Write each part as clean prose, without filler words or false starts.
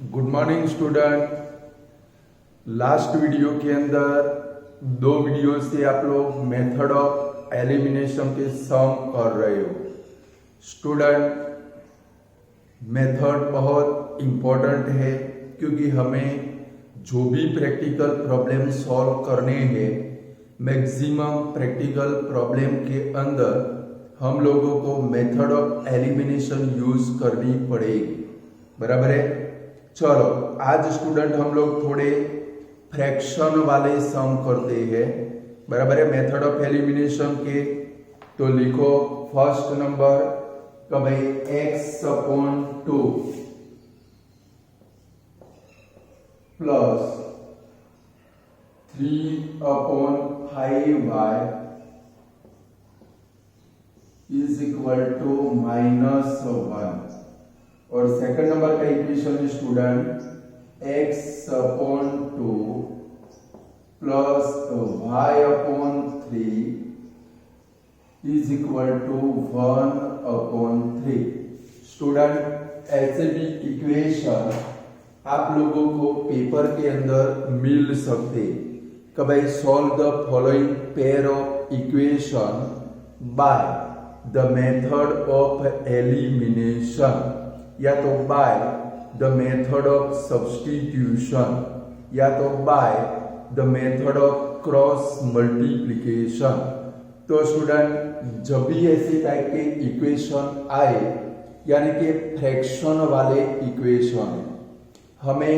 Good morning student. Last video के अंदर दो वीडियो से आप लोग मेथड ऑफ एलिमिनेशन के सम कर रहे हो। स्टूडेंट, मेथड बहुत इम्पोर्टेंट है क्योंकि हमें जो भी प्रैक्टिकल प्रॉब्लम सॉल्व करने हैं, मैक्सिमम प्रैक्टिकल प्रॉब्लम के अंदर हम लोगों को मेथड ऑफ एलिमिनेशन यूज करनी पड़ेगी। बराबर है। चलो आज स्टूडेंट हम लोग थोड़े फ्रैक्शन वाले सम करते हैं। बराबर है। मेथड ऑफ एलिमिनेशन के तो लिखो फर्स्ट नंबर का भाई x/2 plus 3/5y is equal to -1। और सेकंड नंबर का equation student x/2 plus y/3 is equal to 1/3। Student ऐसे भी इक्वेशन आप लोगों को पेपर के अंदर मिल सकते कि भाई solve the following pair of equation by the method of elimination, या तो bye the method of substitution, या तो bye the method of cross multiplication. तो स्टूडेंट जब भी ऐसे टाइप के इक्वेशन आए, यानी कि फ्रैक्शन वाले इक्वेशन, हमें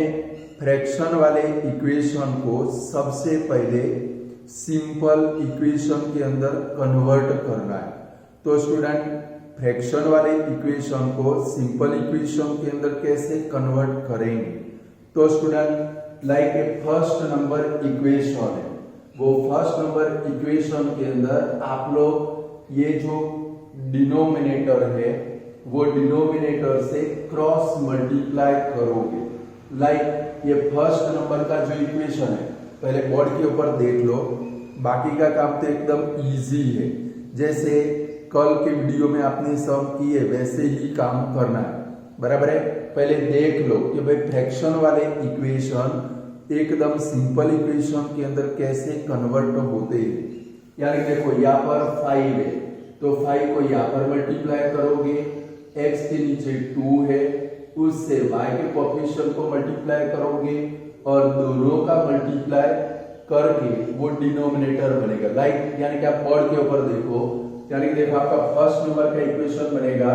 फ्रैक्शन वाले इक्वेशन को सबसे पहले सिंपल इक्वेशन के अंदर कन्वर्ट करना है। तो स्टूडेंट फ्रैक्शन वाले इक्वेशन को सिंपल इक्वेशन के अंदर कैसे कन्वर्ट करेंगे? तो student like a first number equation है, वो फर्स्ट नंबर इक्वेशन के अंदर आप लोग ये जो डिनोमिनेटर है वो डिनोमिनेटर से क्रॉस मल्टीप्लाई करोगे। लाइक ये फर्स्ट नंबर का जो इक्वेशन है, पहले बोर्ड के ऊपर देख लो, बाकी का काम तो एकदम इजी है। जैसे कल के वीडियो में आपने सम किए वैसे ही काम करना है। बराबर है। पहले देख लो कि भाई फ्रैक्शन वाले इक्वेशन एकदम सिंपल इक्वेशन के अंदर कैसे कन्वर्ट होते हैं। यानी देखो यहाँ पर 5 है तो 5 को यहाँ पर मल्टीप्लाई करोगे, x के नीचे 2 है उससे y के कोएफिशिएंट को मल्टीप्लाई करोगे और दोनों का मल्टीप्लाई करके वो डिनोमिनेटर बनेगा। लाइक यानी कि आप बोर्ड के ऊपर देखो, यानी कि देखो आपका फर्स्ट नंबर का इक्वेशन बनेगा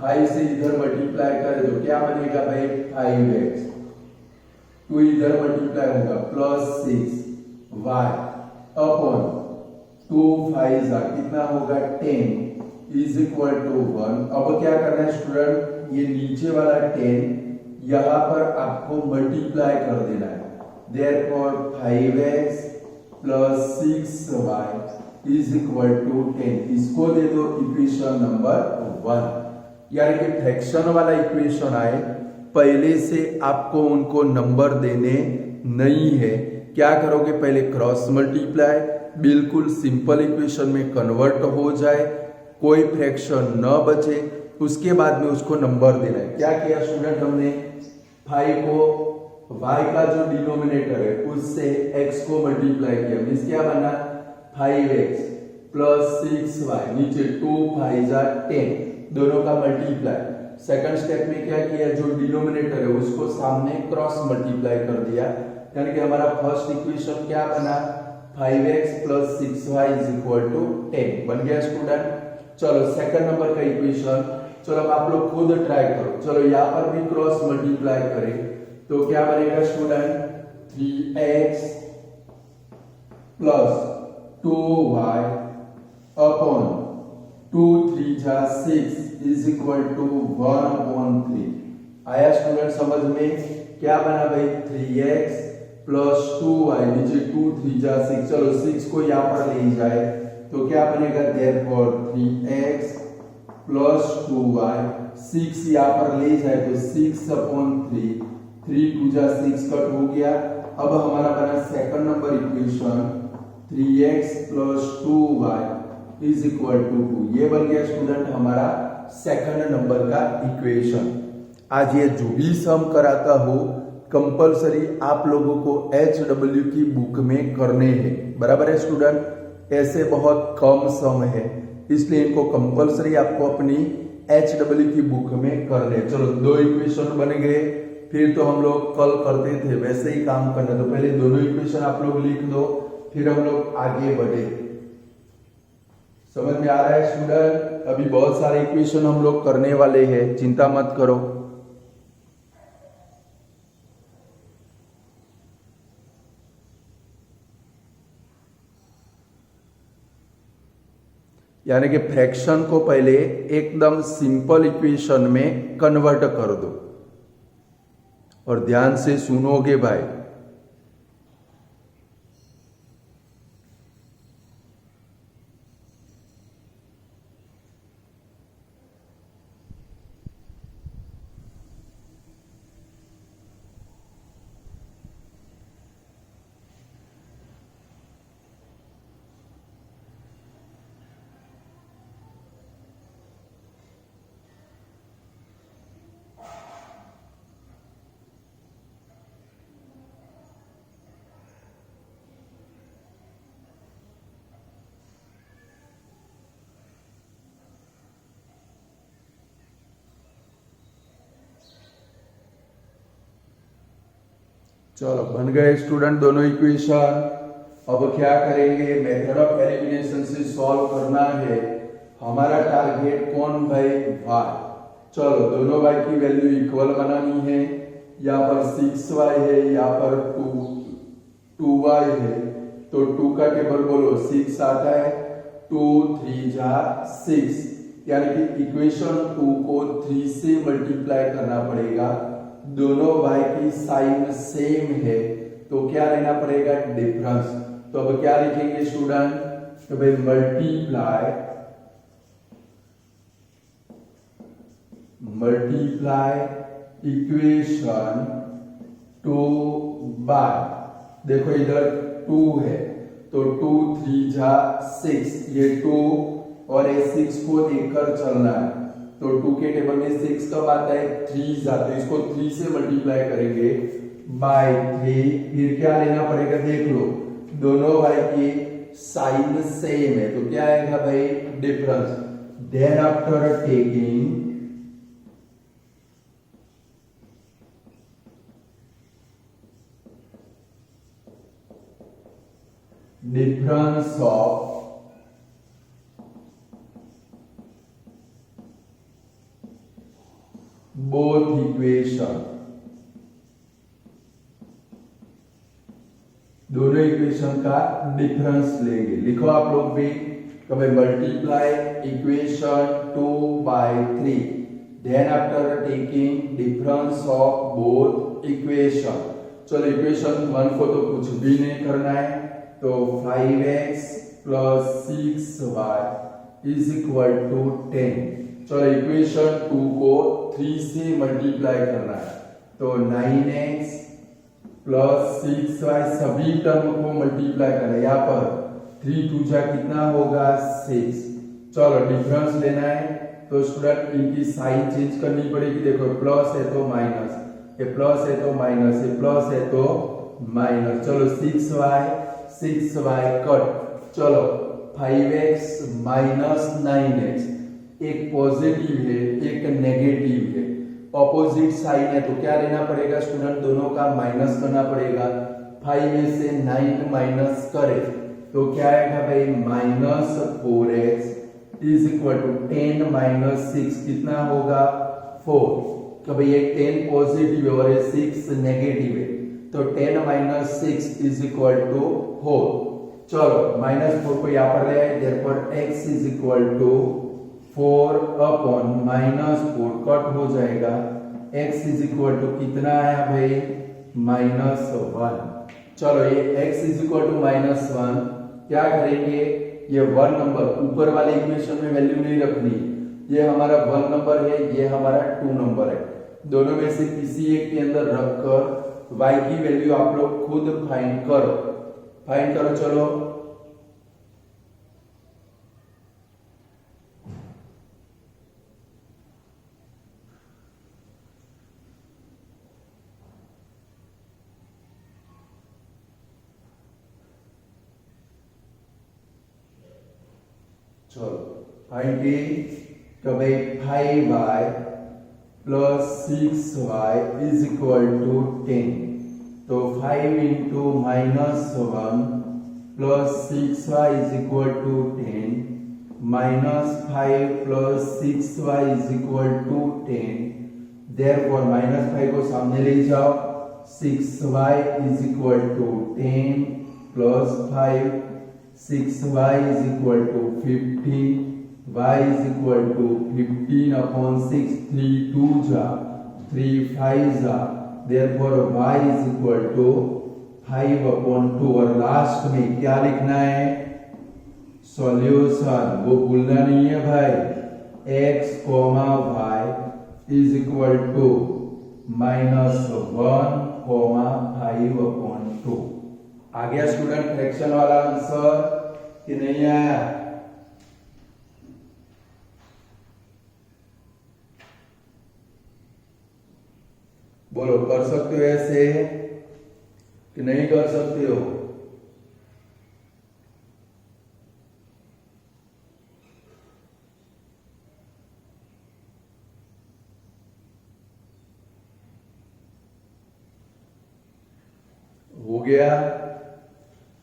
5 से इधर मल्टीप्लाई करे तो क्या बनेगा भाई 5x, 2 इधर मल्टीप्लाई होगा प्लस 6y अपॉन 2 5 कितना होगा 10 इज इक्वल टू 1। अब क्या करना है स्टूडेंट, ये नीचे वाला 10 यहाँ पर आपको मल्टीप्लाई कर देना है। Therefore 5x plus 6y is equal to 10। इसको दे दो इक्वेशन नंबर 1। यानी कि फ्रैक्शन वाला इक्वेशन आए पहले से आपको उनको नंबर देने नहीं है। क्या करोगे, पहले क्रॉस मल्टीप्लाई, बिल्कुल सिंपल इक्वेशन में कन्वर्ट हो जाए, कोई फ्रैक्शन न बचे, उसके बाद में उसको नंबर देना है। क्या किया स्टूडेंट, हमने 5 को y का जो डिनोमिनेटर है उससे x को मल्टीप्लाई किया, मींस क्या बना 5x प्लस 6y, नीचे 2 5 10, दोनों का मल्टीप्लाई। सेकंड स्टेप में क्या किया, जो डिनोमिनेटर है उसको सामने क्रॉस मल्टीप्लाई कर दिया, यानी कि हमारा फर्स्ट इक्वेशन क्या बना 5x plus 6y is equal to 10 बन गया स्टूडेंट। चलो सेकंड नंबर का इक्वेशन, चलो अब आप लोग खुद ट्राई करो। चलो यहाँ पर भी क्रॉस मल्टीप्लाई करें तो क्या बनेगा student 3x plus 2y upon 2 3 6 is equal to 1/3। आया स्टूडेंट समझ में? क्या बना भाई 3x प्लस 2y, नीचे 2 3 6, चलो 6 को यहाँ पर ले जाए तो क्या बनेगा, देयरफॉर 3x प्लस 2y, 6 यहाँ पर ले जाए तो 6/3, 3 2 6 कट हो गया। अब हमारा बना second number equation 3x plus 2y is equal to 2। ये बन गया स्टूडेंट हमारा सेकंड नंबर का इक्वेशन। आज ये जो भी सम कराता हो कंपलसरी आप लोगों को HW की बुक में करने हैं, बराबर है स्टूडेंट। ऐसे बहुत कम सम है, इसलिए इनको कंपलसरी आपको अपनी HW की बुक में करने। चलो 2 इक्वेशन बन गए, फिर तो हम लोग कल करते थे वैसे ही काम करना। तो पहले दोनों इक्वेशन आप लोग लिख दो, फिर हम लोग आगे बढ़े। समझ में आ रहा है स्टूडेंट? अभी बहुत सारे इक्वेशन हम लोग करने वाले हैं, चिंता मत करो। यानी कि फ्रैक्शन को पहले एकदम सिंपल इक्वेशन में कन्वर्ट कर दो, और ध्यान से सुनोगे भाई। चलो बन गए स्टूडेंट दोनों इक्वेशन। अब क्या करेंगे, मेथड ऑफ एलिमिनेशन से सॉल्व करना है। हमारा टारगेट कौन भाई? y। चलो दोनों y की वैल्यू इक्वल बनानी है। यहाँ पर 6y है, यहाँ पर 2y है, तो 2 का टेबल बोलो 6 आता है। 2 3 जा 6, यानी कि इक्वेशन 2 को 3 से मल्टीप्लाई करना पड़ेगा। दोनों y की साइन सेम है, तो क्या लेना पड़ेगा? डिफरेंस। तो अब क्या लिखेंगे स्टूडेंट? तो भाई मल्टीप्लाई इक्वेशन 2 बाय, देखो इधर 2 है, तो 2 3 जा 6, ये 2 और ये 6 को लेकर चलना है। तो 2 के टेबल में 6 कब आता है? 3 जाता है, इसको 3 से मल्टीप्लाई करेंगे बाय 3। फिर क्या लेना पड़ेगा? देख लो दोनों y की साइन सेम है, तो क्या आएगा भाई? Difference. Then after taking difference of both equation, दोनों इक्वेशन का डिफरेंस लेंगे। लिखो आप लोग भी, कभी multiply equation 2 by 3, then after taking difference of both equation. चलो इक्वेशन 1 को तो कुछ भी नहीं करना है, तो 5x plus 6y is equal to 10। चलो इक्वेशन 2 को 3 से मल्टीप्लाई करना है, तो 9x प्लस 6y, सभी टर्म को मल्टीप्लाई करना है। यहाँ पर 3 2 जा कितना होगा? 6। चलो डिफरेंस लेना है, तो स्टूडेंट इनकी साइन चेंज करनी पड़ेगी। देखो प्लस है तो माइनस, ये प्लस है तो माइनस, ये प्लस है तो माइनस। चलो 6y कट। चलो 5x माइनस 9x, एक पॉजिटिव है एक नेगेटिव है, ऑपोजिट साइन है, तो क्या लेना पड़ेगा स्टूडेंट? दोनों का माइनस करना पड़ेगा। 5 में से 9 माइनस करे तो क्या आएगा भाई? Minus 4x is equal to 10 minus 6 कितना होगा? 4। तो भाई ये 10 पॉजिटिव है और ये 6 नेगेटिव है, तो 10 माइनस 6 इज इक्वल टू 4। चलो -4 को यहाँ पर ले आए, therefore x is equal to 4 upon -4 cut हो जाएगा। x इज इक्वल टू कितना आया भाई? -1। चलो ये x इज इक्वल टू -1, क्या करेंगे? ये 1 नंबर ऊपर वाले इक्वेशन में वैल्यू नहीं रखनी, ये हमारा 1 नंबर है, ये हमारा 2 नंबर है। दोनों में से किसी एक के अंदर रखकर y की वैल्यू आप लोग खुद फाइंड करो। चलो चलो फाइंड डी तो भाई 5y plus 6y is equal to 10। तो 5 into -1 plus 6y is equal to 10 -5 plus 6y is equal to 10। Therefore -5 को सामने ले जाओ, 6y is equal to 10 plus 5, 6y is equal to 15, y is equal to 15 upon 6, 3 2 जा 3 5 जा, therefore y is equal to 5 upon 2। और last में क्या लिखना है? सॉल्यूशन, वो भूलना नहीं है भाई। x, y is equal to -1, 5 upon 2। आ गया स्टूडेंट फ्रैक्शन वाला आंसर कि नहीं आया? बोलो, कर सकते हो ऐसे कि नहीं कर सकते हो? हो गया?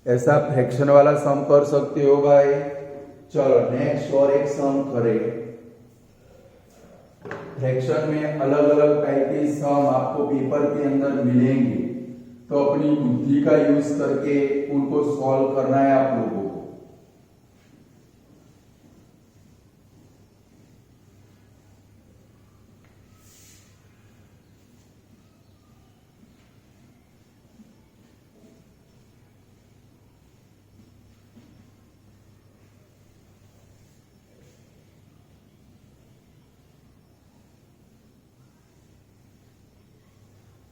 ऐसा फ्रैक्शन वाला सम कर सकते हो भाई? चलो नेक्स्ट और एक सम करें। फ्रैक्शन में अलग अलग टाइप के सम आपको पेपर के अंदर मिलेंगे, तो अपनी बुद्धि का यूज करके उनको सॉल्व करना है आप लोगों को।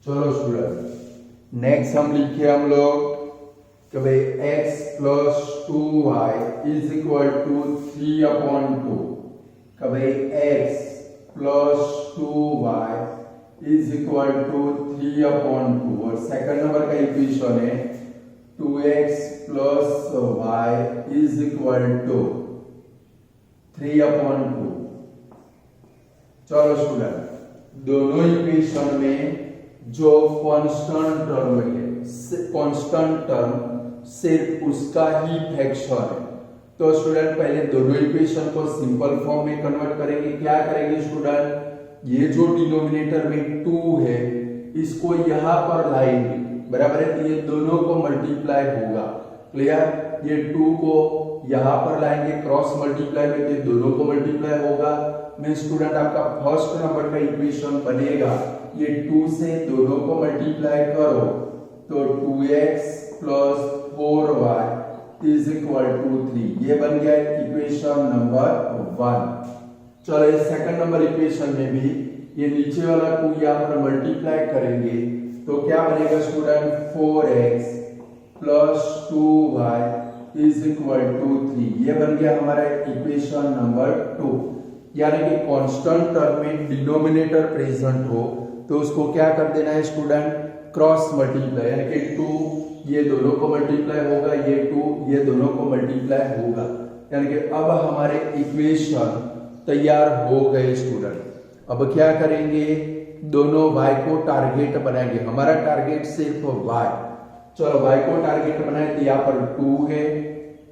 चलो स्टूडेंट नेक्स्ट हम लिखे हम लोग कि भाई x plus 2y is equal to 3 upon 2। कि भाई x plus 2y is equal to 3 upon 2। और सेकंड नंबर का इक्वेशन है 2x plus y is equal to 3 upon 2। चलो स्टूडेंट दोनों इक्वेशन में जो कांस्टेंट टर्म है, कांस्टेंट टर्म सिर्फ उसका ही फ्रैक्शन है। तो स्टूडेंट पहले दोनों इक्वेशन को सिंपल फॉर्म में कन्वर्ट करेंगे। क्या करेंगे स्टूडेंट? ये जो डिनोमिनेटर में 2 है इसको यहां पर लाएंगे, बराबर है? तो ये दोनों को मल्टीप्लाई होगा। क्लियर? ये 2 को यहां पर लाएंगे, क्रॉस मल्टीप्लाई में ये दोनों को मल्टीप्लाई होगा। मैं स्टूडेंट आपका फर्स्ट नंबर का इक्वेशन बनेगा, ये 2 से दोनों को मल्टीप्लाई करो तो 2x plus 4y is equal to 3। ये बन गया इक्वेशन नंबर 1। चलो इस सेकंड नंबर इक्वेशन में भी ये नीचे वाला 2 यहाँ पर मल्टीप्लाई करेंगे तो क्या बनेगा student? 4x plus 2y is equal to 3। ये बन गया हमारा इक्वेशन नंबर 2। यानी कि कांस्टेंट टर्म में डिनोमिनेटर प्रेजेंट हो तो उसको क्या कर देना है स्टूडेंट? क्रॉस मल्टीप्लाई, यानी कि 2 ये दोनों को मल्टीप्लाई होगा, ये 2 ये दोनों को मल्टीप्लाई होगा। यानी कि अब हमारे इक्वेशन तैयार हो गए स्टूडेंट। अब क्या करेंगे? दोनों y को टारगेट बनाएंगे। हमारा टारगेट सिर्फ y। चलो y को टारगेट बनाए तो यहाँ पर 2 है,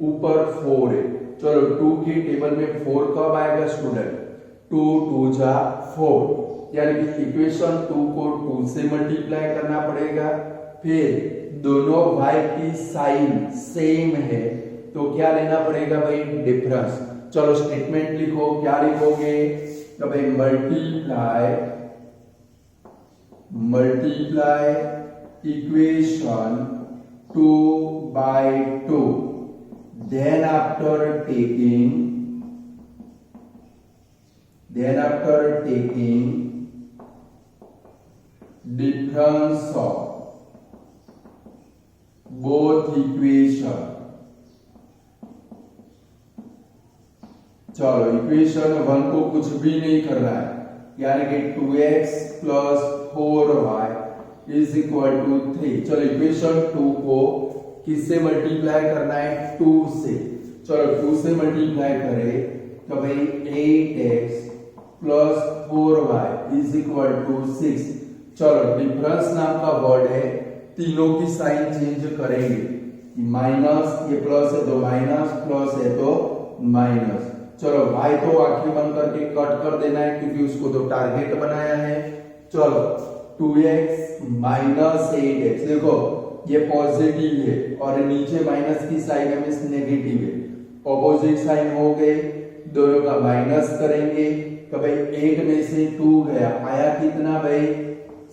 ऊपर 4 है। चलो 2 की टेबल में 4 कब आएगा स्टूडेंट? 2 2 जा 4, यानी कि इक्वेशन 2 को 2 से मल्टीप्लाई करना पड़ेगा। फिर दोनों y की साइन सेम है तो क्या लेना पड़ेगा भाई? डिफरेंस। चलो स्टेटमेंट लिखो, क्या लिखोगे? तो भाई multiply equation 2 by 2, then after taking difference of both equation। चलो इक्वेशन 1 को कुछ भी नहीं करना है, यानी कि 2x plus 4y is equal to 3। चलो इक्वेशन 2 को किससे मल्टीप्लाई करना है? 2 से। चलो 2 से मल्टीप्लाई करें तो भाई 8x plus 4y is equal to 6। चलो डिफरेंस नाम का वर्ड है, तीनों की साइन चेंज करेंगे। माइनस, ये प्लस है तो माइनस, प्लस है तो माइनस। चलो y तो आखिर बंद करके कट कर देना है क्योंकि उसको तो टारगेट बनाया है। चलो 2x माइनस 8x, देखो ये पॉजिटिव है और नीचे माइनस की साइन है मींस नेगेटिव है, ऑपोजिट साइन हो गए, दोनों का माइनस करेंगे तो भाई 8 में से 2 गया, आया कितना भाई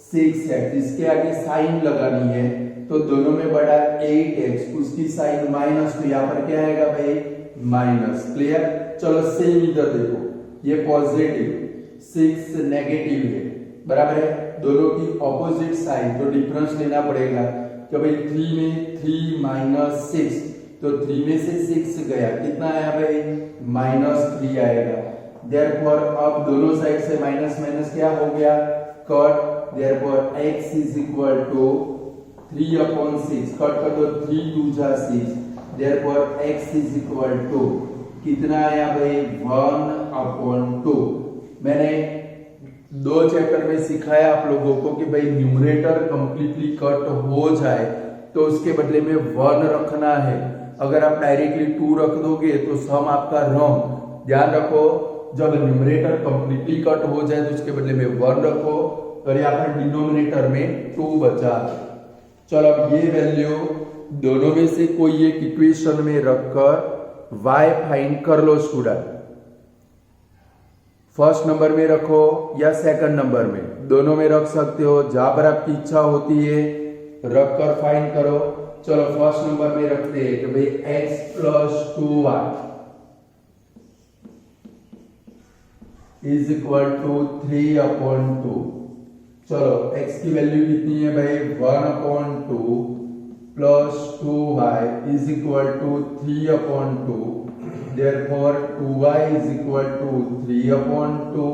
6x। इसके आगे साइन लगानी है तो दोनों में बड़ा 8x, उसकी साइन माइनस, तो यहाँ पर क्या आएगा भाई माइनस। क्लियर। चलो सेम इधर देखो, ये पॉजिटिव 6 नेगेटिव है, बराबर है, दोनों की ऑपोजिट साइन, तो डिफरेंस लेना पड़ेगा कि भाई 3 में 3 माइनस 6, तो 3 में से 6 गया, कितना आया भाई -3 आएगा। देयरफॉर अब दोनों साइड से माइनस माइनस क्या हो गया cut, therefore x is equal to 3/6, cut कर दो 3 2 जा 6, therefore x is equal to कितना आया भाई 1/2। मैंने 2 चैप्टर में सिखाया आप लोगों को कि भाई न्यूमरेटर कंप्लीटली कट हो जाए तो उसके बदले में 1 रखना है। अगर आप डायरेक्टली 2 रख दोगे तो सम आपका रॉन्ग। ध्यान रखो, जब न्यूमरेटर कंप्लीटली कट हो जाए तो उसके बदले में 1 रखो, और यहाँ पर डिनोमिनेटर में 2 बचा। चलो अब ये वैल्यू दोनों में से कोई एक इक्वेशन में रखकर y फाइंड कर लो स्टूडेंट। फर्स्ट नंबर में रखो या सेकंड नंबर में, दोनों में रख सकते हो, जहां पर आपकी इच्छा होती है रखकर फाइंड करो। चलो फर्स्ट नंबर में रखते हैं कि भाई x plus 2y is equal to 3/2। चलो x की वैल्यू कितनी है भाई 1/2 plus 2y is equal to 3/2, therefore 2y is equal to 3/2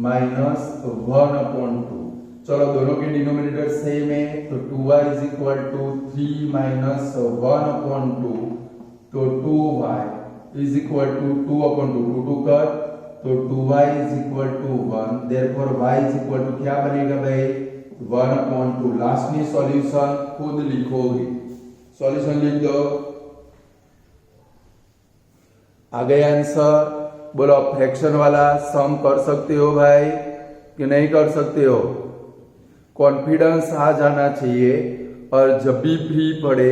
minus 1/2। चलो दोनों के डिनोमिनेटर सेम है तो 2y is equal to 3 minus 1/2, तो 2y इज इक्वल टू 2/2, 2 कर तो 2y is equal to 1, therefore y is equal to क्या बनेगा भाई 1/2। लास्ट में सॉल्यूशन खुद लिखोगे, सॉल्यूशन लिख दो। आ गया आंसर। बोलो फ्रैक्शन वाला सम कर सकते हो भाई कि नहीं कर सकते हो? कॉन्फिडेंस आ जाना चाहिए, और जब भी फ्री पड़े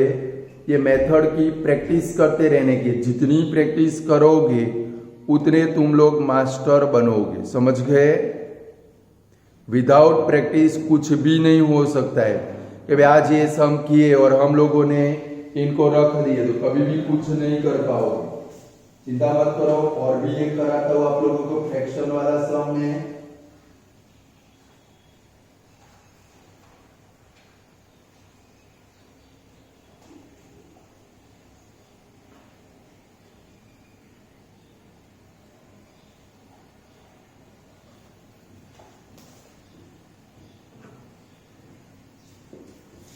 ये मेथड की प्रैक्टिस करते रहने की। जितनी प्रैक्टिस करोगे उतने तुम लोग मास्टर बनोगे, समझ गए? विदाउट प्रैक्टिस कुछ भी नहीं हो सकता है कि भाई आज ये सम किए और हम लोगों ने इनको रख दिए तो कभी भी कुछ नहीं कर पाओगे। चिंता मत करो, और भी एक कराता हूं आप लोगों को फ्रैक्शन वाला सम में।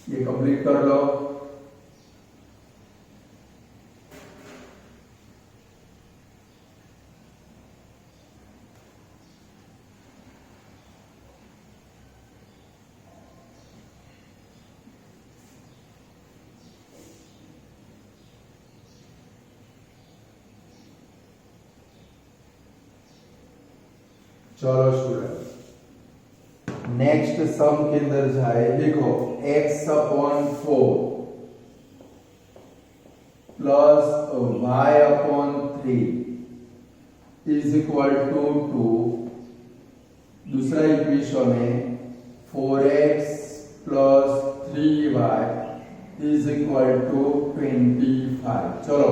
ये कंप्लीट कर लो। चलो स्टूडेंट नेक्स्ट सम के अंदर जाए। देखो x/4 plus y/3 is equal to 2। दूसरा इक्वेशन है 4x plus 3y is equal to 25। चलो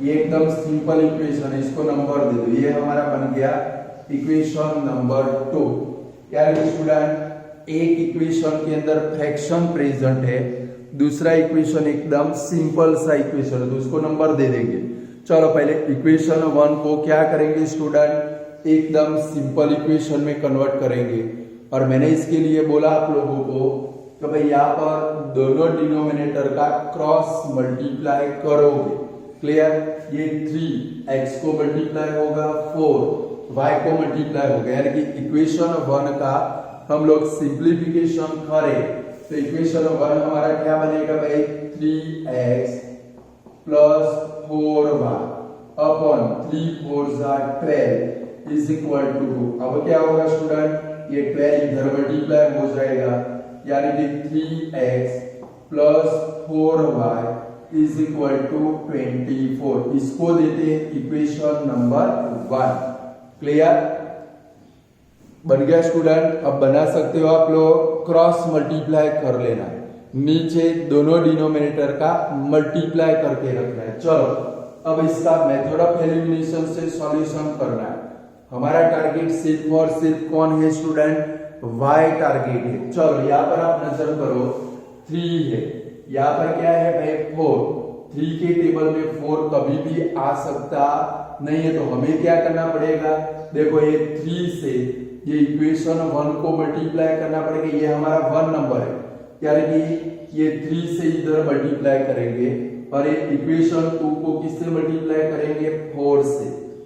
ये एकदम सिंपल इक्वेशन है, इसको नंबर दे दो। ये हमारा बन गया इक्वेशन नंबर 2। क्या है स्टूडेंट? एक इक्वेशन के अंदर फ्रैक्शन प्रेजेंट है, दूसरा इक्वेशन एकदम सिंपल सा इक्वेशन है, तो उसको नंबर दे देंगे। चलो पहले इक्वेशन 1 को क्या करेंगे स्टूडेंट? एकदम सिंपल इक्वेशन में कन्वर्ट करेंगे। और मैंने इसके लिए बोला आप लोगों को कि भाई यहाँ पर दोनों डिनोमिनेटर का क्रॉस मल्टीप्लाई करोगे। क्लियर? ये 3x को मल्टीप्लाई होगा 4y को मल्टीप्लाई होगा, यानी कि इक्वेशन 1 का हम लोग सिंप्लीफिकेशन करें तो इक्वेशन 1 हमारा क्या बनेगा भाई, 3x plus 4y upon 3 4 12 is equal to 2। अब क्या होगा स्टूडेंट, ये 12 इधर मल्टीप्लाई हो जाएगा, यानी कि 3x plus 4y is equal to 24। इसको देते हैं इक्वेशन नंबर 1। क्लियर, बन गया स्टूडेंट। अब बना सकते हो आप लोग, क्रॉस मल्टीप्लाई कर लेना, नीचे दोनों डिनोमिनेटर का मल्टीप्लाई करके रखना है। चलो अब इसका मेथड ऑफ एलिमिनेशन से सॉल्यूशन करना है। हमारा टारगेट सिर्फ और सिर्फ कौन है स्टूडेंट, y टारगेट है। चलो यहाँ पर आप नजर करो, 3 है, यहाँ पर क्या है भाई 4। 3 के टेबल में 4 कभी भी आ सकता नहीं है, तो हमें क्या करना पड़ेगा, देखो ये 3 से ये इक्वेशन 1 को मल्टीप्लाई करना पड़ेगा। ये हमारा 1 नंबर है, यानी कि ये 3 से इधर मल्टीप्लाई करेंगे और ये इक्वेशन 2 को किससे मल्टीप्लाई करेंगे, 4 से।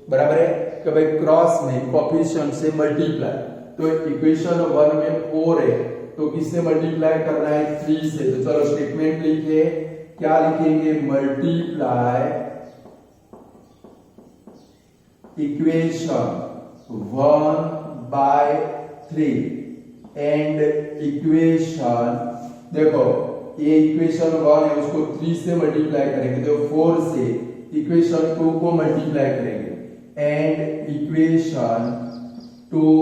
बराबर है कि भाई क्रॉस में कोएफिशिएंट से मल्टीप्लाई, तो इक्वेशन 1 में 4 है तो किससे मल्टीप्लाई करना है, 3 से। तो चलो स्टेटमेंट लिखे, क्या लिखेंगे, multiply equation 1 by 3 and equation, देखो ये इक्वेशन 1 है उसको 3 से मल्टीप्लाई करेंगे तो 4 से इक्वेशन 2 को मल्टीप्लाई करेंगे and equation 2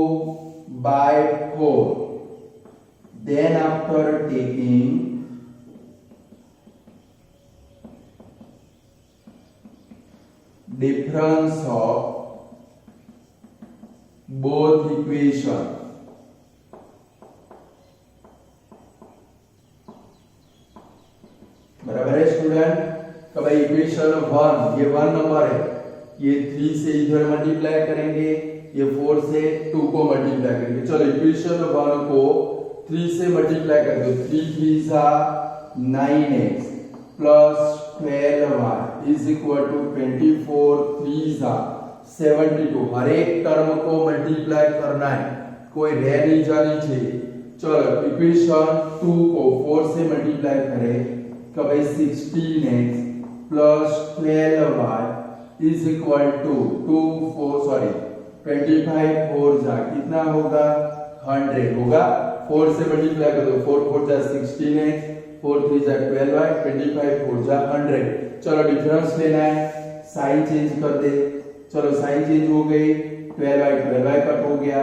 by 4, then after taking difference of both equation, बराबर है स्टूडेंट। तो भाई इक्वेशन 1, ये 1 नंबर है, ये 3 से इधर मल्टीप्लाई करेंगे, ये 4 से 2 को मल्टीप्लाई करेंगे। चलो इक्वेशन 1 को 3 से मल्टीप्लाई कर दो, 3 3 9x plus 12y is equal to 24 3 72। हर एक टर्म को मल्टीप्लाई करना है, कोई रह नहीं जानी चाहिए। चलो इक्वेशन 2 को 4 से मल्टीप्लाई करें तो भाई 16x plus 12y is equal to 25 4 कितना होगा, 100 होगा। 4 से मल्टीप्लाई कर दो, 4 4 16x, 4 3 12y, 25 4 100। चलो डिफरेंस लेना है, साइन चेंज कर दे। चलो साइन चेंज हो गई, 12y कट हो गया।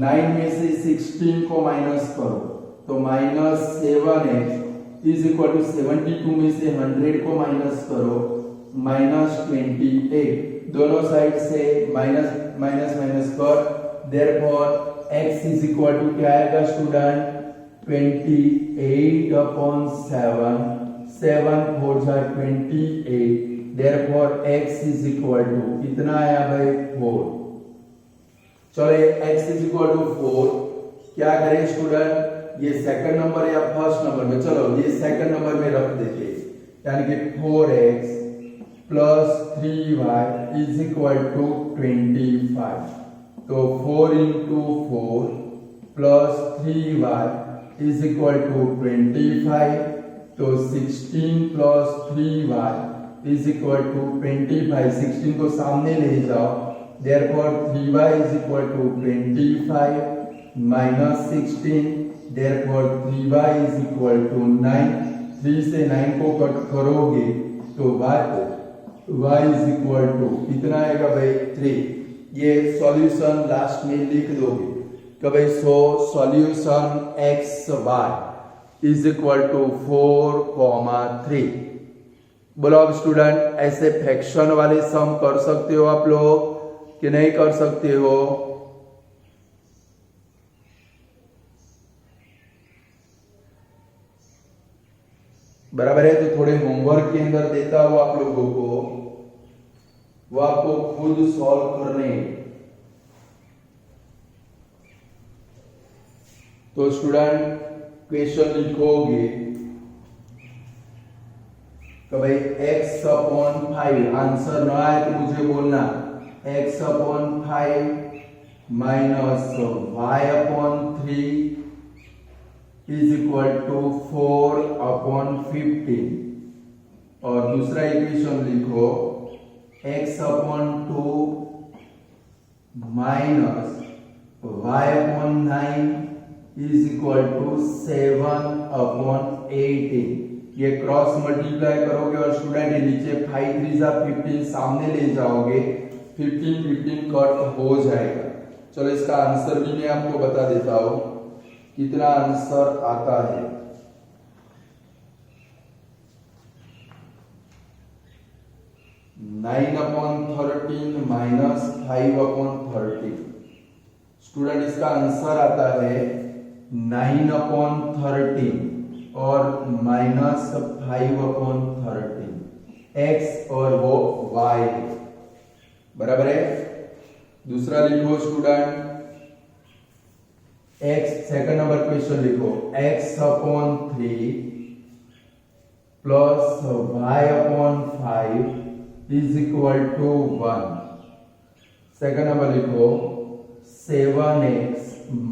9 में से 16 को माइनस करो तो minus 7x is equal to 72 में से 100 को माइनस करो माइनस 28। दोनों साइड से माइनस माइनस माइनस कर, therefore x is equal to क्या आएगा student, 28 upon 7, 7 4 28, therefore x is equal to कितना आया भाई 4। चलो x इज इक्वल टू 4 क्या करें स्टूडेंट, ये सेकंड नंबर या फर्स्ट नंबर में, चलो ये सेकंड नंबर में रख देते, यानी कि 4x plus 3y is equal to 25। तो 4 into 4 plus 3y is equal to 25। तो 16 plus 3y is equal to 25। 16 को सामने ले जाओ, therefore 3y is equal to 25 minus 16, therefore 3y is equal to 9। 3 से 9 को कट करोगे तो y इज इक्वल टू कितना आएगा भाई 3। ये सॉल्यूशन लास्ट में लिख दोगे कि भाई solution x y is equal to 4,3। बोलो अब स्टूडेंट, ऐसे फ्रैक्शन वाले सम कर सकते हो आप लोग कि नहीं कर सकते हो? बराबर है। तो थोड़े होमवर्क के अंदर देता हूं आप लोगों को, वो आपको खुद सॉल्व करने। तो स्टूडेंट क्वेश्चन लिखोगे तो भाई x अपॉन 5, आंसर ना आए तो मुझे बोलना x upon 5 minus y upon 3 is equal to 4 upon 15। और दूसरा इक्वेशन लिखो x upon 2 minus y upon 9 is equal to 7 upon 18। ये क्रॉस मल्टीप्लाई करोगे और स्टूडेंट ये नीचे 5 3 जा 15 सामने ले जाओगे, 15 15 कट हो जाएगा। चलो इसका आंसर भी मैं आपको बता देता हूं कितना आंसर आता है। 9 अपॉन 13 माइनस 5 अपॉन 13। स्टूडेंट इसका आंसर आता है 9 अपॉन 13 और माइनस 5 अपॉन 13। x और वो y बराबर है। दूसरा लिखो student x, second number question लिखो x upon 3 plus y upon 5 is equal to 1। Second number लिखो 7x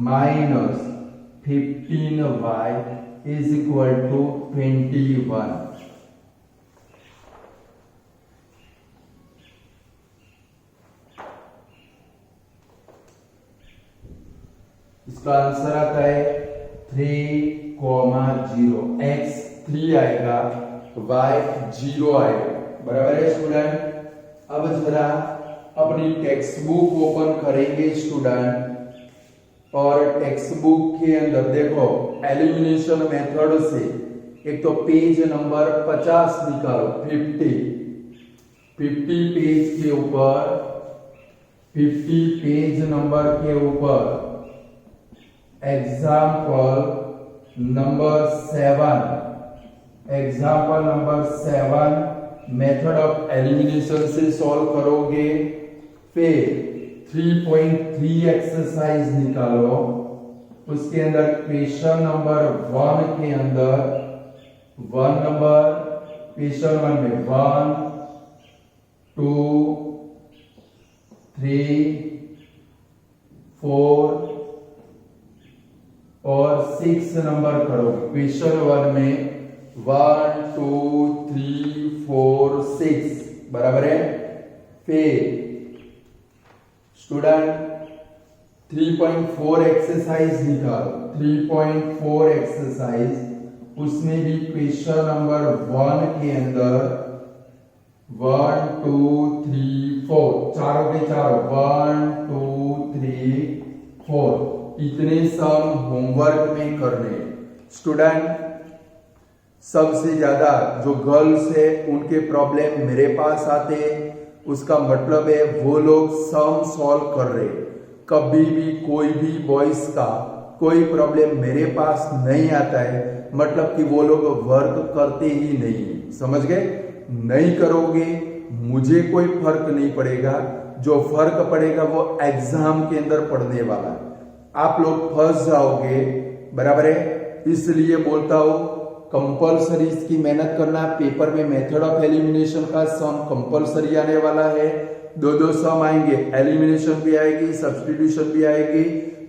minus 15y is equal to 21। इसका आंसर आता है 3,0। x 3 आएगा, y 0 आएगा। बराबर है स्टूडेंट। अब जरा अपनी टेक्स्ट बुक ओपन करेंगे स्टूडेंट, और टेक्स्ट बुक के अंदर देखो एलिमिनेशन मेथड से एक तो पेज नंबर 50 निकालो, 50 पेज के ऊपर, 50 पेज नंबर के ऊपर example number 7 method of elimination से सॉल्व करोगे। फिर 3.3 एक्सरसाइज निकालो, उसके अंदर क्वेश्चन नंबर 1 के अंदर 1 नंबर क्वेश्चन 1 में 1 2 3 4 और 6 नंबर करोगे। क्वेश्चन 1 में 1 2 3 4 6 बराबर है। फिर स्टूडेंट 3.4 एक्सरसाइज निकालो, 3.4 एक्सरसाइज, उसमें भी क्वेश्चन नंबर 1 के अंदर 1 2 3 4 चारों के चारों 1 2 3 4 इतने सम होमवर्क में करने। स्टूडेंट सबसे ज्यादा जो गर्ल्स है उनके प्रॉब्लम मेरे पास आते हैं, उसका मतलब है वो लोग सम सॉल्व कर रहे। कभी भी कोई भी बॉयज का कोई प्रॉब्लम मेरे पास नहीं आता है, मतलब कि वो लोग वर्क करते ही नहीं। समझ गए? नहीं करोगे मुझे कोई फर्क नहीं पड़ेगा, जो फर्क पड़ेगा वो एग्जाम के अंदर पढ़ने वाला है। आप लोग फंस जाओगे। बराबर है, इसलिए बोलता हूं कंपलसरी इसकी मेहनत करना। पेपर में मेथड ऑफ एलिमिनेशन का सम कंपलसरी आने वाला है। दो सम आएंगे, एलिमिनेशन भी आएगी, सब्स्टिट्यूशन भी आएगी,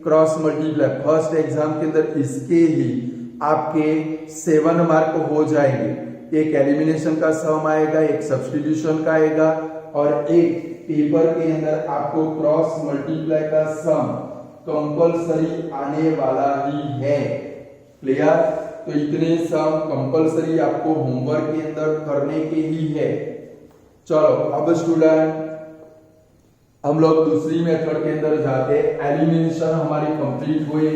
क्रॉस मल्टीप्लाई। फर्स्ट एग्जाम के अंदर इसके ही आपके 7 मार्क हो जाएंगे। एक एलिमिनेशन का सम आएगा, एक सब्स्टिट्यूशन का आएगा, और एक पेपर के अंदर आपको क्रॉस मल्टीप्लाई का सम कंपलसरी आने वाला ही है। क्लियर? तो इतने सम कंपलसरी आपको होमवर्क के अंदर करने के ही है। चलो अब स्टूडेंट हम लोग दूसरी मेथड के अंदर जाते। एलिमिनेशन हमारी कंप्लीट हुई।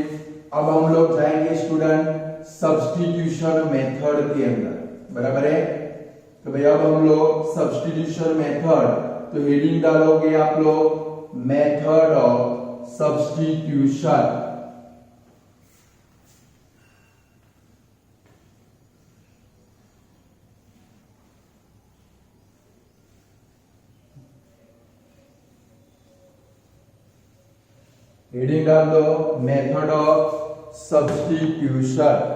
अब हम लोग जाएंगे स्टूडेंट सब्स्टिट्यूशन मेथड के अंदर। बराबर है? तो भैया अब हम लोग सब्स्टिट्यूशन मेथड, तो हेडिंग डालोगे आप लोग मेथड ऑफ सब्स्टिट्यूशन। हेडिंग डाल दो method of substitution.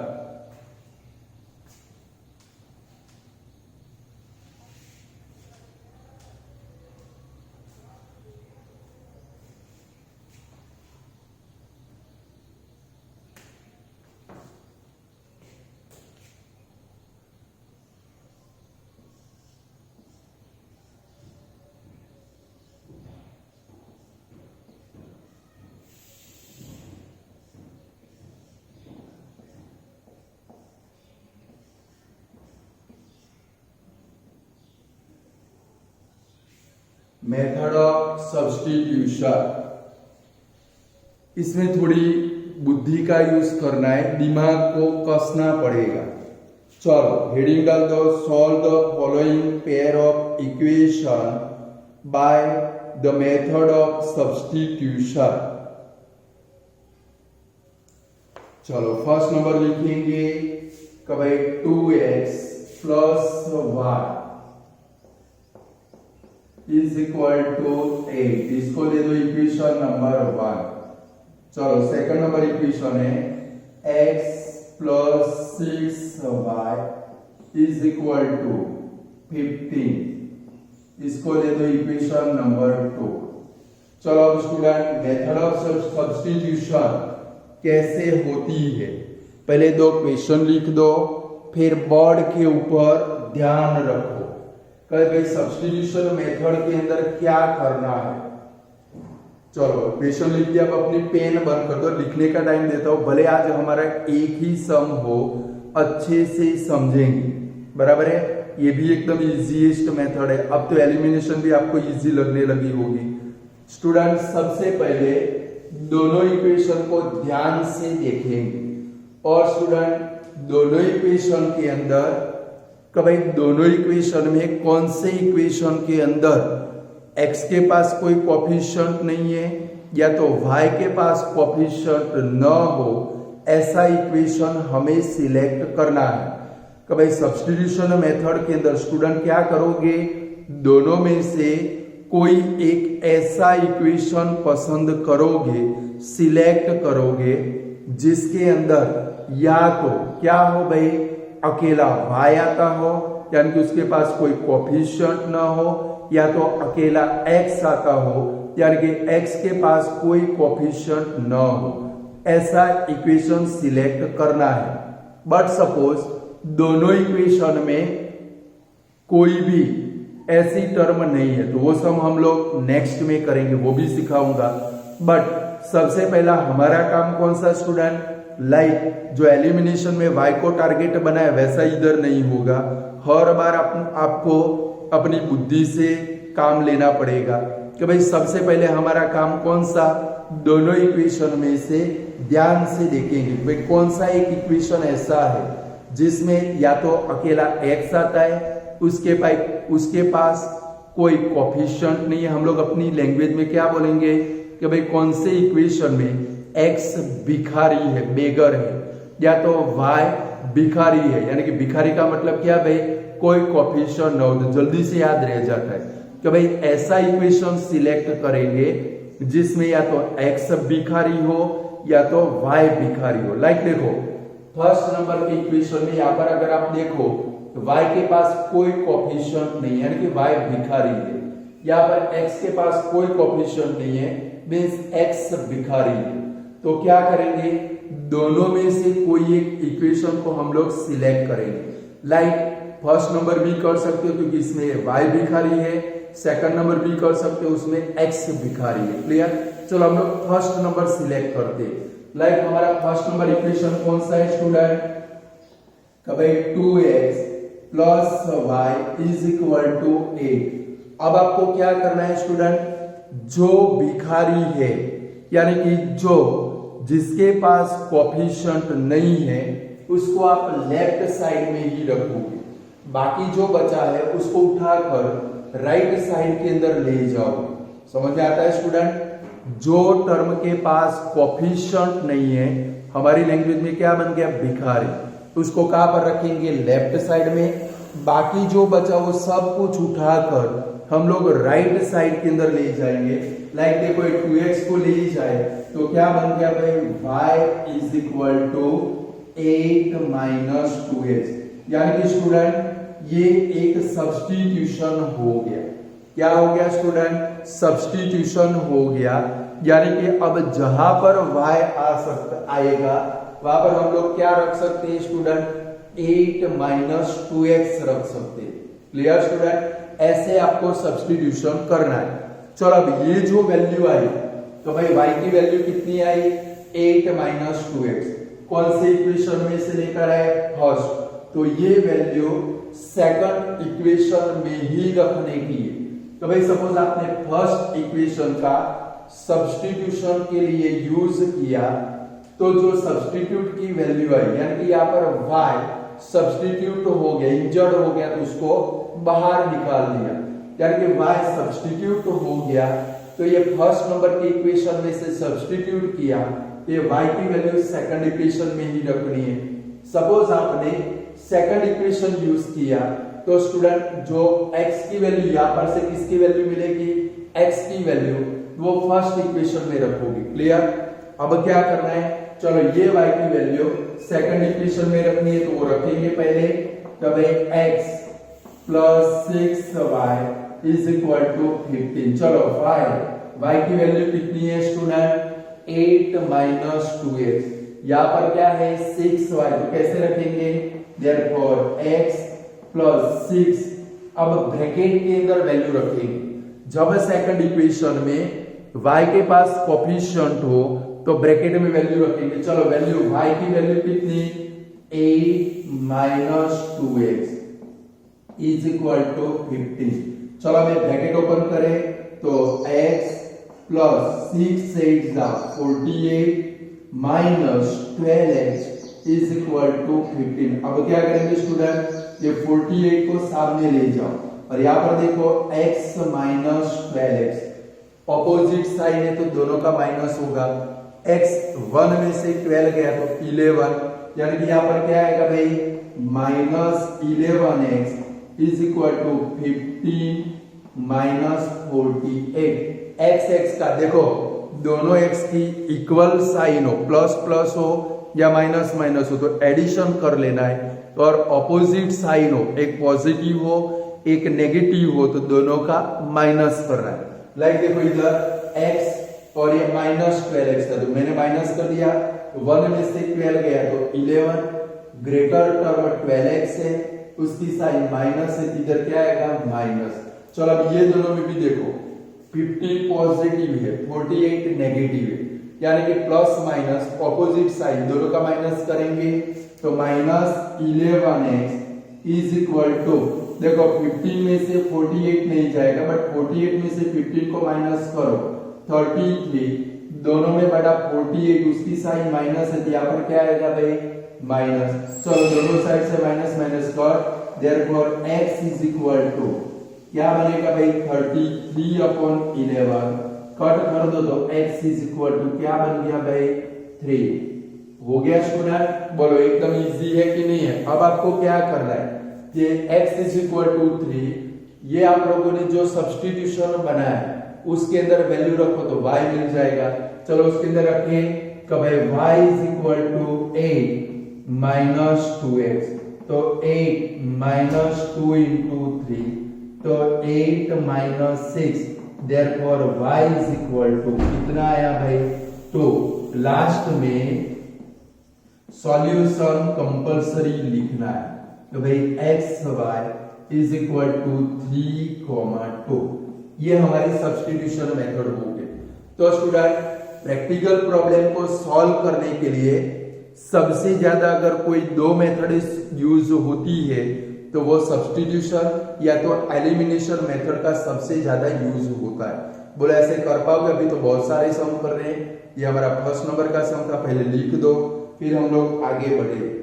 Method of substitution. इसमें थोड़ी बुद्धि का यूज करना है, दिमाग को कसना पड़ेगा। चलो हेडिंग डाल दो, solve the following pair of equation by the method of substitution. चलो फर्स्ट नंबर लिखेंगे कि भाई 2x plus y is equal to 8। इसको ले दो इक्वेशन नंबर 1। चलो सेकंड नंबर इक्वेशन है x plus 6y is equal to 15। इसको ले दो इक्वेशन नंबर 2। चलो अब स्टूडेंट मेथड ऑफ सब्स्टिट्यूशन कैसे होती है, पहले दो क्वेश्चन लिख दो, फिर बोर्ड के ऊपर ध्यान रखो कि भाई सब्स्टिट्यूशन मेथड के अंदर क्या करना है। चलो क्वेश्चन लिख दिया, अब अपनी पेन बंद कर दो, लिखने का टाइम देता हूं। भले आज हमारा एक ही सम हो, अच्छे से समझेंगे, बराबर है। ये भी एकदम इजीएस्ट मेथड है। अब तो एलिमिनेशन भी आपको इजी लगने लगी होगी। स्टूडेंट सबसे पहले दोनों इक्वेशन को ध्यान से देखेंगे और स्टूडेंट दोनों इक्वेशन के अंदर भाई दोनों इक्वेशन में कौन से इक्वेशन के अंदर x के पास कोई कोफिशिएंट नहीं है या तो y के पास कोफिशिएंट न हो, ऐसा इक्वेशन हमें सिलेक्ट करना है। कि भाई सब्स्टिट्यूशन मेथड के अंदर स्टूडेंट क्या करोगे, दोनों में से कोई एक ऐसा इक्वेशन पसंद करोगे, सिलेक्ट करोगे जिसके अंदर या तो क्या हो भाई अकेला y आता हो, यानी कि उसके पास कोई कोफिशिएंट ना हो, या तो अकेला x आता हो, यानी कि x के पास कोई कोफिशिएंट ना हो। ऐसा इक्वेशन सिलेक्ट करना है। बट सपोज दोनों इक्वेशन में कोई भी ऐसी टर्म नहीं है, तो वो सब हम लोग नेक्स्ट में करेंगे, वो भी सिखाऊंगा। बट सबसे पहला हमारा काम कौन सा स्टूडेंट, लाइक जो एलिमिनेशन में y को टारगेट बनाया वैसा इधर नहीं होगा। हर बार आपको अपनी बुद्धि से काम लेना पड़ेगा कि भाई सबसे पहले हमारा काम कौन सा, दोनों इक्वेशन में से ध्यान से देखेंगे भाई कौन सा एक इक्वेशन ऐसा है जिसमें या तो अकेला x आता है, उसके पास कोई कोफिशिएंट नहीं है। हम लोग अपनी लैंग्वेज में क्या बोलेंगे कि भाई कौन से इक्वेशन में x भिखारी है, बेगर है, या तो y भिखारी है, यानी कि भिखारी का मतलब क्या भाई कोई कोफिशिएंट न हो, तो जल्दी से याद रह जाता है कि भाई ऐसा इक्वेशन सिलेक्ट करेंगे जिसमें या तो x भिखारी हो या तो y भिखारी हो। लाइक देखो फर्स्ट नंबर के इक्वेशन में यहाँ पर अगर आप देखो तो y के पास कोई कोफिशिएंट नहीं है, यानी कि y भिखारी है। यहाँ पर x के पास कोई कोफिशिएंट नहीं है, मींस x भिखारी है। तो क्या करेंगे, दोनों में से कोई एक इक्वेशन को हम लोग सिलेक्ट करेंगे। लाइक फर्स्ट नंबर भी कर सकते हो क्योंकि इसमें y भिखारी है, सेकंड नंबर भी कर सकते हो उसमें x भिखारी है। क्लियर, चलो हम लोग फर्स्ट नंबर सिलेक्ट करते हैं। लाइक हमारा फर्स्ट नंबर इक्वेशन कौन सा है स्टूडेंट, भाई 2x plus y is equal to 8। अब आपको क्या करना है स्टूडेंट, जो भिखारी है यानी कि जो जिसके पास कोफिशिएंट नहीं है उसको आप लेफ्ट साइड में ही रखोगे, बाकी जो बचा है उसको उठाकर राइट साइड के अंदर ले जाओ। समझ में आता है स्टूडेंट, जो टर्म के पास कोफिशिएंट नहीं है, हमारी लैंग्वेज में क्या बन गया भिखारी, उसको कहां पर रखेंगे लेफ्ट साइड में, बाकी जो बचा वो सब कुछ उठाकर हम लोग राइट साइड के अंदर ले जाएंगे। लाइक देखो 2x को ले जाए तो क्या बन गया भाई y is equal to 8 minus 2x, यानी कि स्टूडेंट ये एक सब्स्टिट्यूशन हो गया। क्या हो गया स्टूडेंट, सब्स्टिट्यूशन हो गया, यानी कि अब जहां पर y आ सकता आएगा वहां पर हम लोग क्या रख सकते हैं स्टूडेंट, 8 माइनस 2x रख सकते हैं। क्लियर स्टूडेंट, ऐसे आपको सब्स्टिट्यूशन करना है। चलो अब ये जो वैल्यू आई तो भाई y की वैल्यू कितनी आई, 8 माइनस 2x, कौन से इक्वेशन में से लेकर आए फर्स्ट, तो ये वैल्यू सेकंड इक्वेशन में ही रखने की है। तो भाई सपोज आपने फर्स्ट इक्वेशन का सब्स्टिट्यूशन के लिए यूज किया, तो जो सब्स्टिट्यूट की वैल्यू है यानी कि यहाँ पर y सब्स्टिट्यूट हो गया, इंजर्ड हो गया, तो उसको बाहर निकाल दिया, यानी कि y सब्स्टिट्यूट हो गया, तो ये फर्स्ट नंबर की इक्वेशन में से सब्स्टिट्यूट किया, तो ये y की वैल्यू सेकंड इक्वेशन में ही रखनी है। सपोज आपने सेकंड इक्वेशन यूज किया, तो स्टूडेंट जो x की वैल्यू यहाँ पर से किसकी वैल्यू मिलेगी, x की वैल्यू, वो फर्स्ट इक्वेशन में रखोगे। क्लियर? अब क्या करना है, चलो ये y की वैल्यू सेकंड इक्वेशन में रखनी है, तो वो रखेंगे पहले। तो भाई x plus 6y is equal to 15। चलो y की वैल्यू कितनी है स्टूडेंट, 8 माइनस 2x, यहाँ पर क्या है 6y, तो कैसे रखेंगे, देयरफॉर x प्लस 6, अब ब्रैकेट के अंदर वैल्यू रखेंगे। जब सेकंड इक्वेशन में y के पास कोफिशिएंट हो तो ब्रैकेट में वैल्यू रखेंगे। चलो वैल्यू y की वैल्यू कितनी, 8 minus 2x is equal to 15। चलो हमें ब्रैकेट ओपन करें तो x plus 6 8 48 minus 12x is equal to 15। अब क्या करेंगे स्टूडेंट, ये 48 को सामने ले जाओ और यहाँ पर देखो x minus 12x, opposite side है तो दोनों का माइनस होगा। x 1 में से 12 गया तो 11, यानी कि यहाँ पर क्या आएगा भाई, minus 11x is equal to 15 minus 48। x का देखो दोनों x की इक्वल साइन हो, प्लस प्लस हो या माइनस माइनस हो, तो एडिशन कर लेना है। और ऑपोजिट साइन हो, एक पॉजिटिव हो एक नेगेटिव हो, तो दोनों का माइनस कर रहा है। लाइक देखो इधर x और ये माइनस 12x था, तो मैंने माइनस कर दिया, 1 में से 12 गया तो 11, ग्रेटर टर्म 12x है, उसकी साइन माइनस है, इधर क्या आएगा माइनस। चलो अब ये दोनों में भी देखो 15 पॉजिटिव है 48 नेगेटिव है, यानी कि प्लस माइनस ऑपोजिट साइन दोनों का माइनस करेंगे, तो minus 11x is equal to, देखो 15 में से 48 नहीं जाएगा, बट 48 में से 15 को माइनस करो 33, दोनों में बड़ा 48, उसकी साइन माइनस है, यहाँ पर क्या आएगा भाई माइनस। चलो दोनों साइड से माइनस माइनस कर, therefore x is equal to क्या बनेगा भाई 33/11, कट कर दो तो x इज इक्वल टू क्या बन गया भाई 3। हो गया स्टूडेंट, बोलो एकदम इजी है कि नहीं है। अब आपको क्या करना है, ये x इज इक्वल टू 3, ये आप लोगों ने जो सब्स्टिट्यूशन बनाया उसके अंदर वैल्यू रखो तो y मिल जाएगा। चलो उसके अंदर रखें कि भाई y is equal to 8 minus 2x, तो 8 माइनस 2 इंटू 3, तो 8 minus 6, therefore y is equal to कितना आया भाई 2। लास्ट में सॉल्यूशन कंपलसरी लिखना है, तो भाई x y is equal to 3,2। ये हमारी सब्स्टिट्यूशन मेथड हो गई। तो स्टूडेंट प्रैक्टिकल प्रॉब्लम को सॉल्व करने के लिए सबसे ज्यादा अगर कोई दो मेथड यूज होती है तो वो सब्स्टिट्यूशन या तो एलिमिनेशन मेथड का सबसे ज्यादा यूज होता है। बोले ऐसे कर पाओगे, अभी तो बहुत सारे सम कर रहे हैं, ये हमारा फर्स्ट नंबर का सम था, पहले लिख दो फिर हम लोग आगे बढ़े।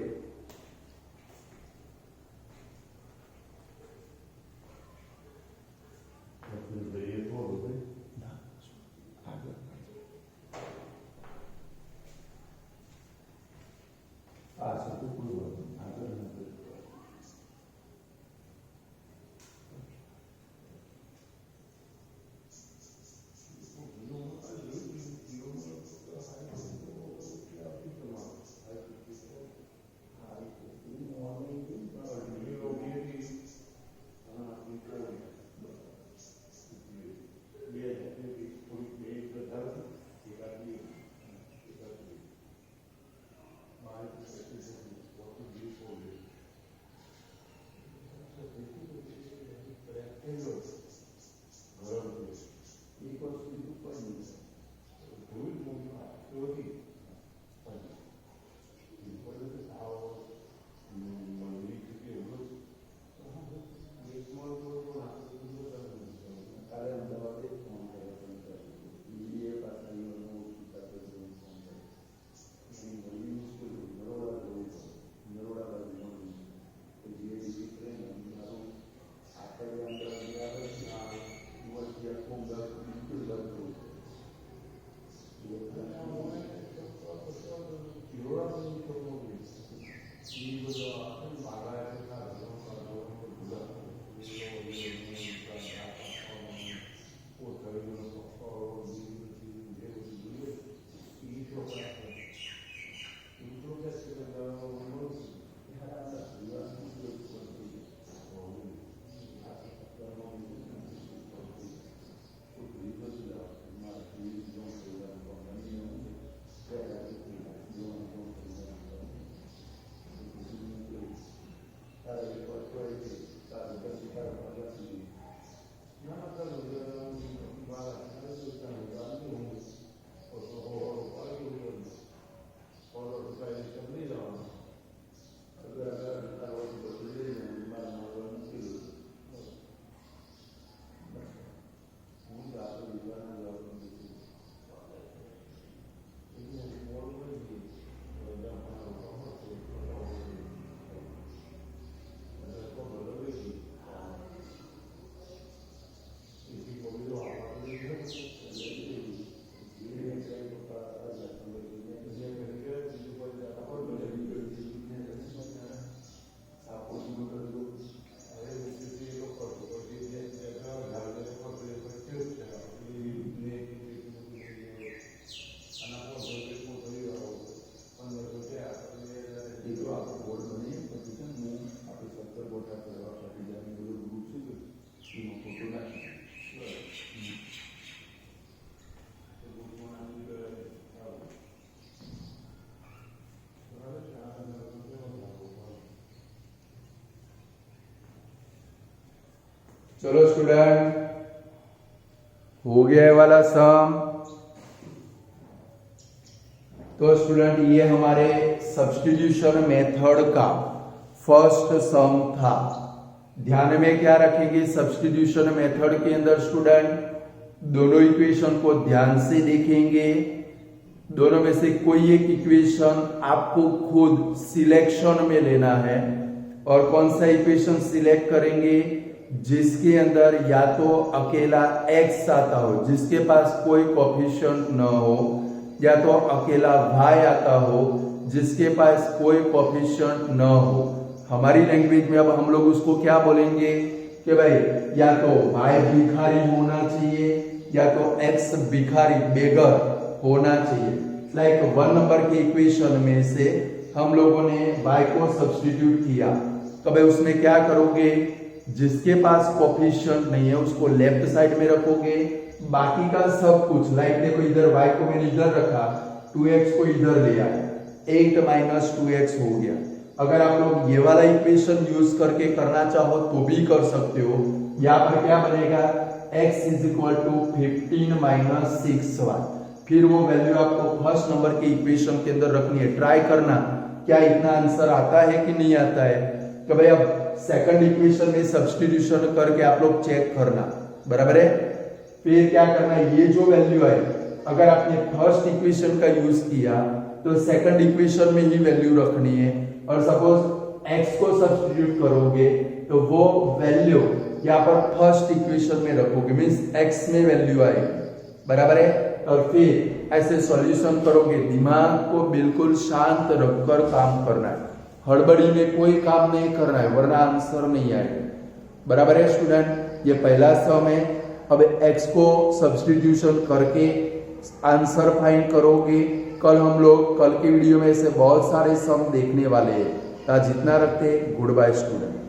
चलो स्टूडेंट, हो गया है वाला सम। तो स्टूडेंट ये हमारे सब्स्टिट्यूशन मेथड का फर्स्ट सम था। ध्यान में क्या रखेंगे, सब्स्टिट्यूशन मेथड के अंदर स्टूडेंट दोनों इक्वेशन को ध्यान से देखेंगे। दोनों में से कोई एक इक्वेशन आपको खुद सिलेक्शन में लेना है, और कौन सा इक्वेशन सिलेक्ट करेंगे, जिसके अंदर या तो अकेला x आता हो, जिसके पास कोई कोफिशिएंट न हो, या तो अकेला y आता हो, जिसके पास कोई कोफिशिएंट न हो। हमारी लैंग्वेज में अब हम लोग उसको क्या बोलेंगे कि भाई या तो y भिखारी होना चाहिए, या तो x भिखारी बेगर होना चाहिए। लाइक 1 नंबर की इक्वेशन में से हम लोगों ने y को सब्स्टिट्यूट किया, तो भाई उसमें क्या करोगे, जिसके पास कोफिशिएंट नहीं है उसको लेफ्ट साइड में रखोगे, बाकी का सब कुछ लाइक देखो इधर y को मैंने इधर रखा, 2x को इधर ले आया, 8 - 2x हो गया। अगर आप लोग ये वाला इक्वेशन यूज करके करना चाहो तो भी कर सकते हो। यहाँ पर क्या बनेगा, x = 15 - 6y। फिर वो वैल्यू आपको फर्स्ट नंबर के इक्वेशन के अंदर रखनी है। ट्राई करना क्या इतना आंसर आता है कि नहीं आता है। तो भाई अब सेकंड इक्वेशन में सब्स्टिट्यूशन करके आप लोग चेक करना, बराबर है। फिर क्या करना है, ये जो वैल्यू है अगर आपने फर्स्ट इक्वेशन का यूज किया तो सेकंड इक्वेशन में ही वैल्यू रखनी है, और सपोज x को सब्स्टिट्यूट करोगे तो वो वैल्यू यहाँ पर फर्स्ट इक्वेशन में रखोगे, मीन्स x में वैल्यू आएगी, बराबर है। और फिर ऐसे सॉल्यूशन करोगे, दिमाग को बिल्कुल शांत रखकर काम करना है, हड़बड़ी में कोई काम नहीं करना है, वरना आंसर नहीं आएगा, बराबर है स्टूडेंट। ये पहला सम है। अब x को सब्स्टिट्यूशन करके आंसर फाइंड करोगे। कल की वीडियो में से बहुत सारे सम देखने वाले हैं। जितना रखते, गुड बाय स्टूडेंट।